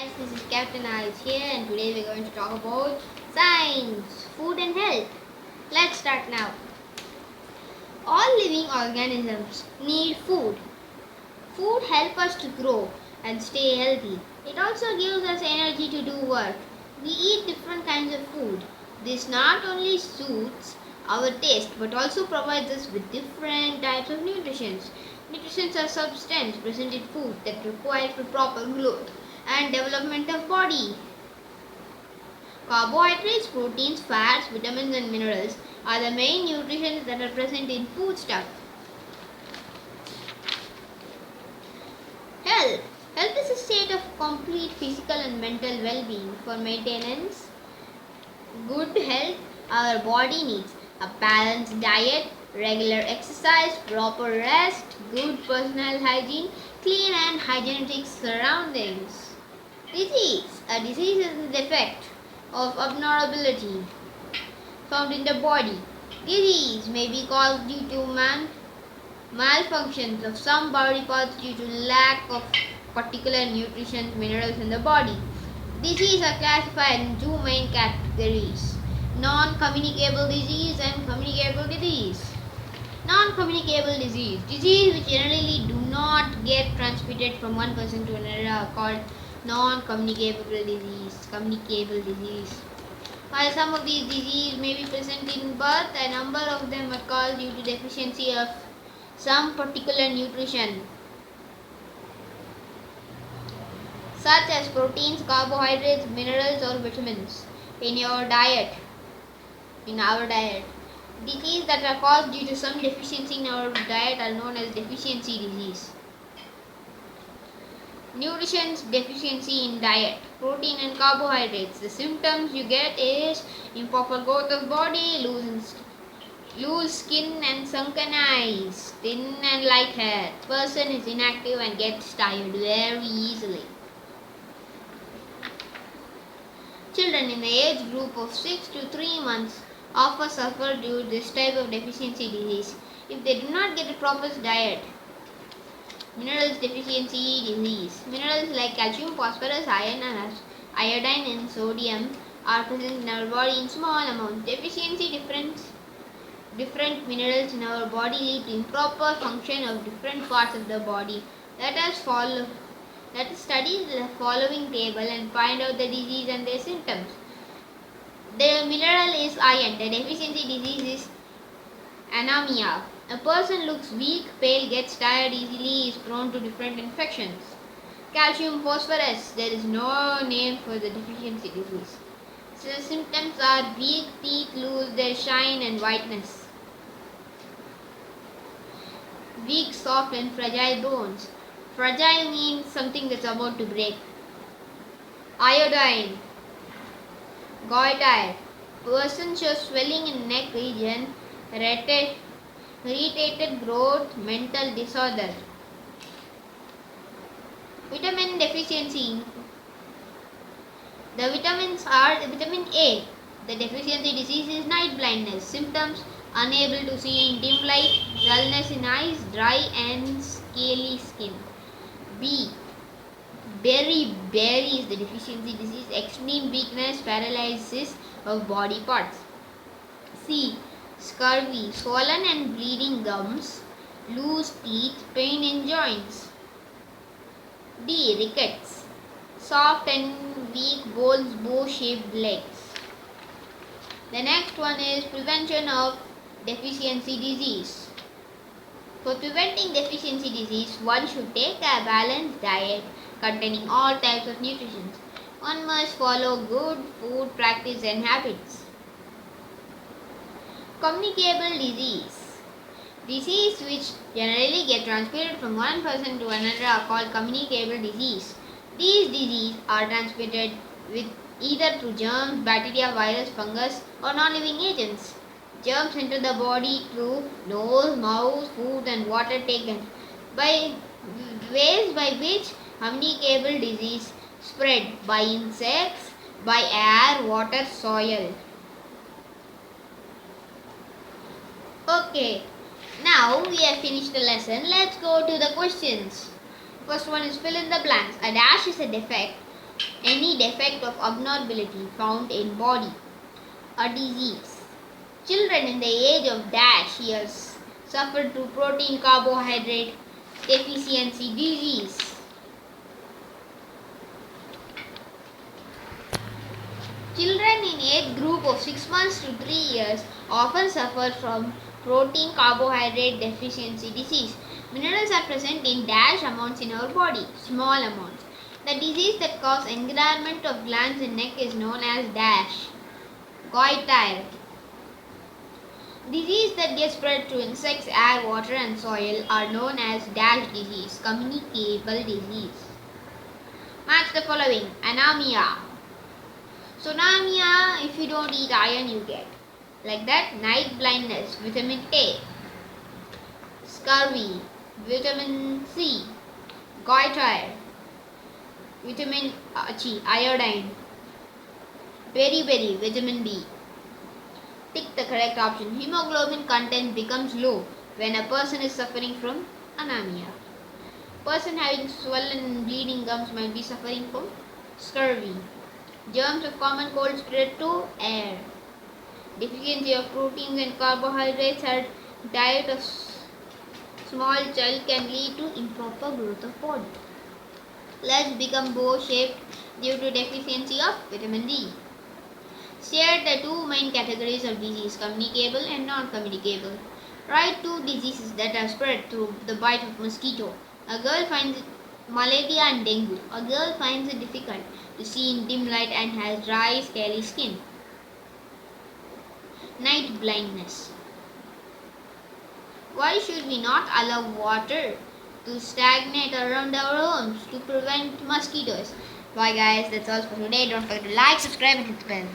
this is Captain Alex here, and today we're going to talk about science, food, and health. Let's start now. All living organisms need food. Food helps us to grow and stay healthy. It also gives us energy to do work. We eat different kinds of food. This not only suits our taste but also provides us with different types of nutrition. Nutrition are substances present in food that require for proper growth and development of body. Carbohydrates, proteins, fats, vitamins and minerals are the main nutrients that are present in foodstuff. Health. Health is a state of complete physical and mental well-being. For maintenance good health, our body needs a balanced diet, regular exercise, proper rest, good personal hygiene, clean and hygienic surroundings. Disease. A disease is the defect of abnormality found in the body. Disease may be caused due to malfunctions of some body parts due to lack of particular nutrition minerals in the body. Diseases are classified in two main categories: non-communicable disease and communicable disease. Non-communicable disease. Disease which generally do not get transmitted from one person to another are called non-communicable disease. Communicable disease. While some of these diseases may be present in birth, a number of them are caused due to deficiency of some particular nutrition, such as proteins, carbohydrates, minerals, or vitamins in your diet. In our diet, diseases that are caused due to some deficiency in our diet are known as deficiency disease. Nutrition deficiency in diet, protein and carbohydrates. The symptoms you get is improper growth of body, loose skin and sunken eyes, thin and light hair. Person is inactive and gets tired very easily. Children in the age group of 6 to 3 months often suffer due to this type of deficiency disease if they do not get a proper diet. Minerals deficiency disease. Minerals like calcium, phosphorus, iron, and iodine and sodium are present in our body in small amounts. Deficiency different minerals in our body lead to improper function of different parts of the body. Let us study the following table and find out the disease and their symptoms. The mineral is iron. The deficiency disease is anemia. A person looks weak, pale, gets tired easily, is prone to different infections. Calcium, phosphorus. There is no name for the deficiency disease. So the symptoms are weak teeth, lose their shine and whiteness. Weak, soft and fragile bones. Fragile means something that's about to break. Iodine. Goiter. Person shows swelling in neck region, irritated growth, mental disorder. Vitamin deficiency. The vitamins are vitamin A. The deficiency disease is night blindness. Symptoms: unable to see in dim light, dullness in eyes, dry and scaly skin. B. Beriberi is the deficiency disease, extreme weakness, paralysis of body parts. C. Scurvy, swollen and bleeding gums, loose teeth, pain in joints. D. Rickets, soft and weak bones, bow-shaped legs. The next one is prevention of deficiency disease. For preventing deficiency disease, one should take a balanced diet containing all types of nutrition. One must follow good food practice and habits. Communicable disease. Disease which generally get transmitted from one person to another are called communicable disease. These diseases are transmitted with either through germs, bacteria, virus, fungus, or non-living agents. Germs enter the body through nose, mouth, food, and water taken. By ways by which communicable disease spread: by insects, by air, water, soil. Okay, now we have finished the lesson. Let's go to the questions. First one is fill in the blanks. A dash is a defect Any defect of abnormality found in body. A disease. Children in the age of dash years suffer through protein carbohydrate deficiency disease. Children in age group of 6 months to 3 years often suffer from protein carbohydrate deficiency disease. Minerals are present in dash amounts in our body, small amounts. The disease that causes enlargement of glands in neck is known as dash. Goiter. Disease that gets spread through insects, air, water and soil are known as dash disease, communicable disease. Match the following. Anemia. So anemia, if you don't eat iron you get. Like that, night blindness, vitamin A. Scurvy, vitamin C. Goiter, vitamin iodine. Beriberi, vitamin B. Tick the correct option. Hemoglobin content becomes low when a person is suffering from anemia. Person having swollen and bleeding gums might be suffering from scurvy. Germs of common cold spread to air. Deficiency of proteins and carbohydrates or diet of small child can lead to improper growth of body. Legs become bow-shaped due to deficiency of vitamin D. Share the two main categories of disease, communicable and non-communicable. Write two diseases that are spread through the bite of mosquito. A girl finds malaria and dengue. A girl finds it difficult to see in dim light and has dry, scaly skin. Night blindness. Why should we not allow water to stagnate around our homes to prevent mosquitoes? Bye guys, that's all for today. Don't forget to like, subscribe and hit the bell.